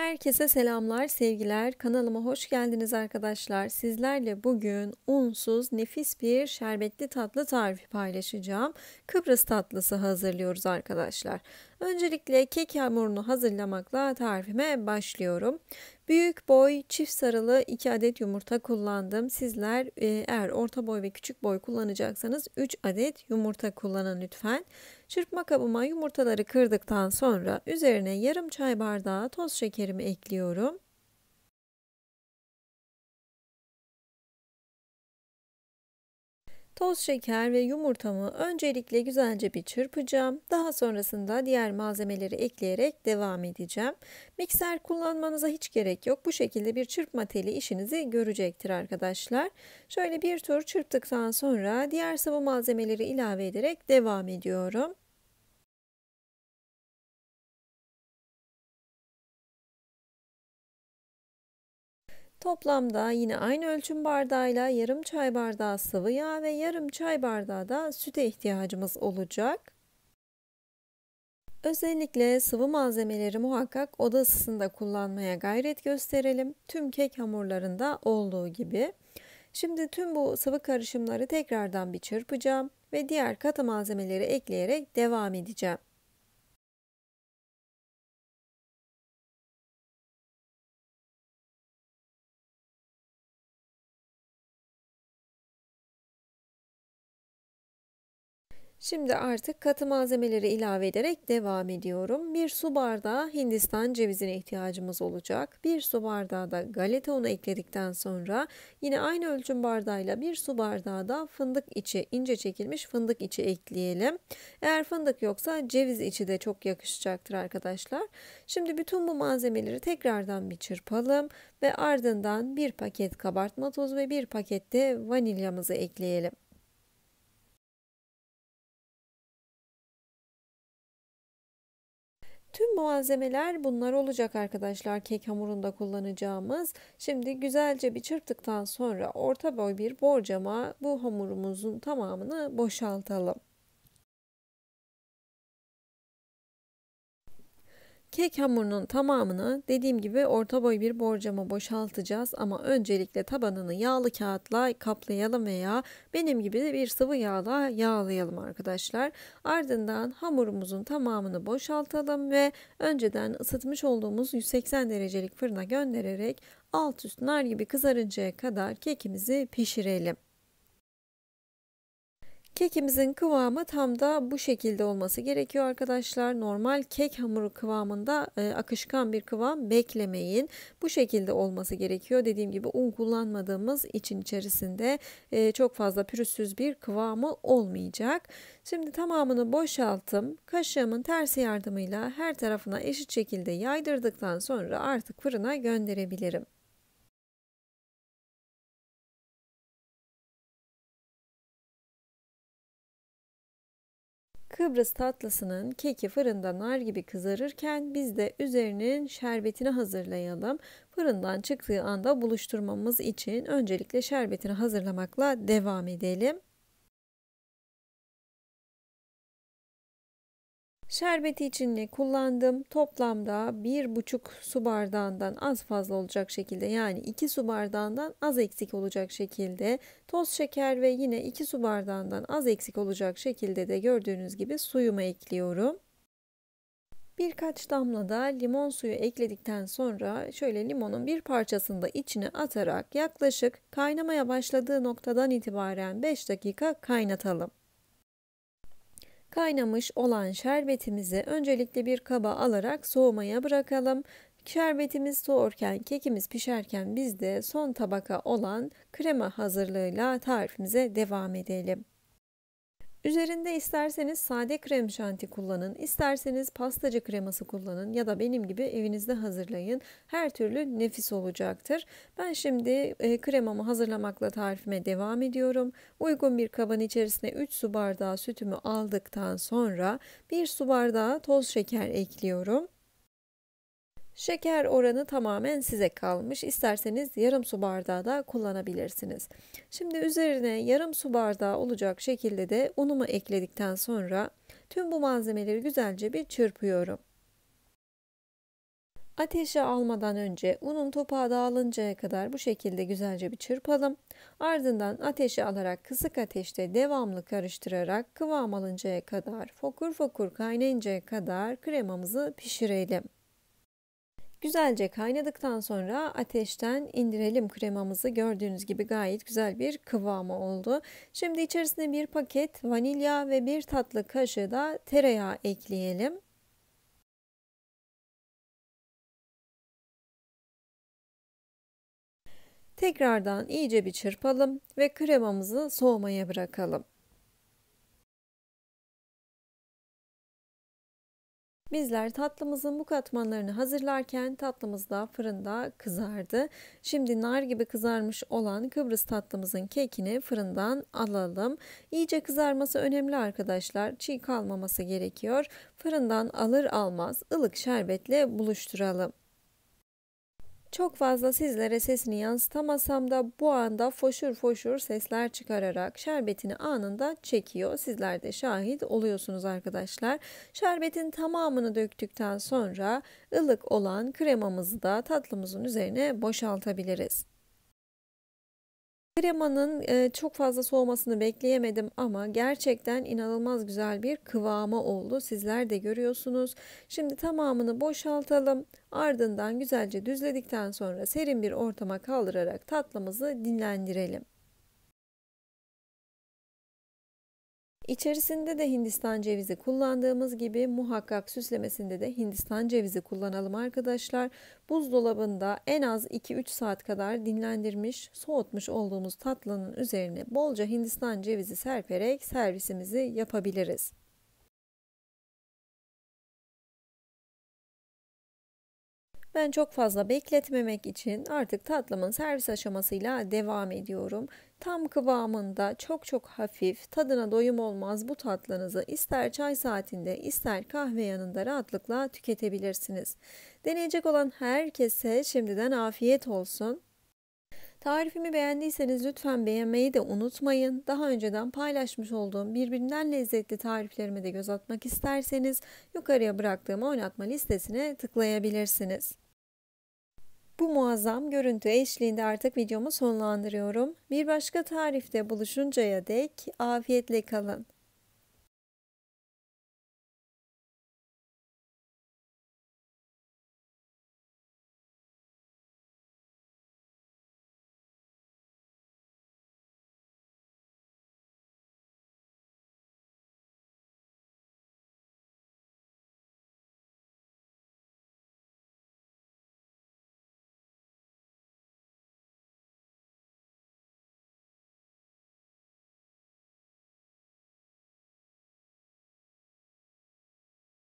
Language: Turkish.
Herkese selamlar, sevgiler. Kanalıma hoş geldiniz arkadaşlar. Sizlerle bugün unsuz nefis bir şerbetli tatlı tarifi paylaşacağım. Kıbrıs tatlısı hazırlıyoruz arkadaşlar. Öncelikle kek hamurunu hazırlamakla tarifime başlıyorum. Büyük boy çift sarılı 2 adet yumurta kullandım. Sizler eğer orta boy ve küçük boy kullanacaksanız 3 adet yumurta kullanın lütfen. Çırpma kabıma yumurtaları kırdıktan sonra üzerine yarım çay bardağı toz şekerimi ekliyorum. Toz şeker ve yumurtamı öncelikle güzelce bir çırpacağım. Daha sonrasında diğer malzemeleri ekleyerek devam edeceğim. Mikser kullanmanıza hiç gerek yok. Bu şekilde bir çırpma teli işinizi görecektir arkadaşlar. Şöyle bir tur çırptıktan sonra diğer sıvı malzemeleri ilave ederek devam ediyorum. Toplamda yine aynı ölçüm bardağıyla yarım çay bardağı sıvı yağ ve yarım çay bardağı da süte ihtiyacımız olacak. Özellikle sıvı malzemeleri muhakkak oda ısısında kullanmaya gayret gösterelim. Tüm kek hamurlarında olduğu gibi. Şimdi tüm bu sıvı karışımları tekrardan bir çırpacağım ve diğer katı malzemeleri ekleyerek devam edeceğim. Şimdi artık katı malzemeleri ilave ederek devam ediyorum. 1 su bardağı Hindistan cevizine ihtiyacımız olacak. 1 su bardağı da galeta unu ekledikten sonra yine aynı ölçüm bardağıyla 1 su bardağı da fındık içi, ince çekilmiş fındık içi ekleyelim. Eğer fındık yoksa ceviz içi de çok yakışacaktır arkadaşlar. Şimdi bütün bu malzemeleri tekrardan bir çırpalım ve ardından 1 paket kabartma tozu ve 1 paket de vanilyamızı ekleyelim. Tüm malzemeler bunlar olacak arkadaşlar, kek hamurunda kullanacağımız. Şimdi güzelce bir çırptıktan sonra orta boy bir borcama bu hamurumuzun tamamını boşaltalım. Kek hamurunun tamamını dediğim gibi orta boy bir borcama boşaltacağız ama öncelikle tabanını yağlı kağıtla kaplayalım veya benim gibi de bir sıvı yağla yağlayalım arkadaşlar. Ardından hamurumuzun tamamını boşaltalım ve önceden ısıtmış olduğumuz 180 derecelik fırına göndererek alt üst nar gibi kızarıncaya kadar kekimizi pişirelim. Kekimizin kıvamı tam da bu şekilde olması gerekiyor arkadaşlar. Normal kek hamuru kıvamında akışkan bir kıvam beklemeyin. Bu şekilde olması gerekiyor. Dediğim gibi un kullanmadığımız için içerisinde çok fazla pürüzsüz bir kıvamı olmayacak. Şimdi tamamını boşalttım. Kaşığımın tersi yardımıyla her tarafına eşit şekilde yaydırdıktan sonra artık fırına gönderebilirim. Kıbrıs tatlısının keki fırında nar gibi kızarırken biz de üzerinin şerbetini hazırlayalım. Fırından çıktığı anda buluşturmamız için öncelikle şerbetini hazırlamakla devam edelim. Şerbeti için ne kullandım? Toplamda 1,5 su bardağından az fazla olacak şekilde, yani 2 su bardağından az eksik olacak şekilde toz şeker ve yine 2 su bardağından az eksik olacak şekilde de gördüğünüz gibi suyumu ekliyorum. Birkaç damla da limon suyu ekledikten sonra şöyle limonun bir parçasını da içine atarak yaklaşık kaynamaya başladığı noktadan itibaren 5 dakika kaynatalım. Kaynamış olan şerbetimizi öncelikle bir kaba alarak soğumaya bırakalım. Şerbetimiz soğurken, kekimiz pişerken biz de son tabaka olan krema hazırlığıyla tarifimize devam edelim. Üzerinde isterseniz sade krem şanti kullanın, isterseniz pastacı kreması kullanın ya da benim gibi evinizde hazırlayın. Her türlü nefis olacaktır. Ben şimdi kremamı hazırlamakla tarifime devam ediyorum. Uygun bir kabın içerisine 3 su bardağı sütümü aldıktan sonra 1 su bardağı toz şeker ekliyorum. Şeker oranı tamamen size kalmış. İsterseniz yarım su bardağı da kullanabilirsiniz. Şimdi üzerine yarım su bardağı olacak şekilde de unumu ekledikten sonra tüm bu malzemeleri güzelce bir çırpıyorum. Ateşe almadan önce unun topağa dağılıncaya kadar bu şekilde güzelce bir çırpalım. Ardından ateşe alarak kısık ateşte devamlı karıştırarak kıvam alıncaya kadar, fokur fokur kaynayıncaya kadar kremamızı pişirelim. Güzelce kaynadıktan sonra ateşten indirelim kremamızı. Gördüğünüz gibi gayet güzel bir kıvamı oldu. Şimdi içerisine bir paket vanilya ve bir tatlı kaşığı da tereyağı ekleyelim. Tekrardan iyice bir çırpalım ve kremamızı soğumaya bırakalım. Bizler tatlımızın bu katmanlarını hazırlarken tatlımız da fırında kızardı. Şimdi nar gibi kızarmış olan Kıbrıs tatlımızın kekini fırından alalım. İyice kızarması önemli arkadaşlar. Çiğ kalmaması gerekiyor. Fırından alır almaz ılık şerbetle buluşturalım. Çok fazla sizlere sesini yansıtamasam da bu anda foşur foşur sesler çıkararak şerbetini anında çekiyor. Sizler de şahit oluyorsunuz arkadaşlar. Şerbetin tamamını döktükten sonra ılık olan kremamızı da tatlımızın üzerine boşaltabiliriz. Kremanın çok fazla soğumasını bekleyemedim ama gerçekten inanılmaz güzel bir kıvamı oldu. Sizler de görüyorsunuz. Şimdi tamamını boşaltalım. Ardından güzelce düzledikten sonra serin bir ortama kaldırarak tatlımızı dinlendirelim. İçerisinde de Hindistan cevizi kullandığımız gibi muhakkak süslemesinde de Hindistan cevizi kullanalım arkadaşlar. Buzdolabında en az 2-3 saat kadar dinlendirmiş, soğutmuş olduğumuz tatlının üzerine bolca Hindistan cevizi serperek servisimizi yapabiliriz. Ben çok fazla bekletmemek için artık tatlımın servis aşamasıyla devam ediyorum. Tam kıvamında çok hafif, tadına doyum olmaz bu tatlınızı ister çay saatinde ister kahve yanında rahatlıkla tüketebilirsiniz. Deneyecek olan herkese şimdiden afiyet olsun. Tarifimi beğendiyseniz lütfen beğenmeyi de unutmayın. Daha önceden paylaşmış olduğum birbirinden lezzetli tariflerime de göz atmak isterseniz yukarıya bıraktığım oynatma listesine tıklayabilirsiniz. Bu muazzam görüntü eşliğinde artık videomu sonlandırıyorum. Bir başka tarifte buluşuncaya dek afiyetle kalın.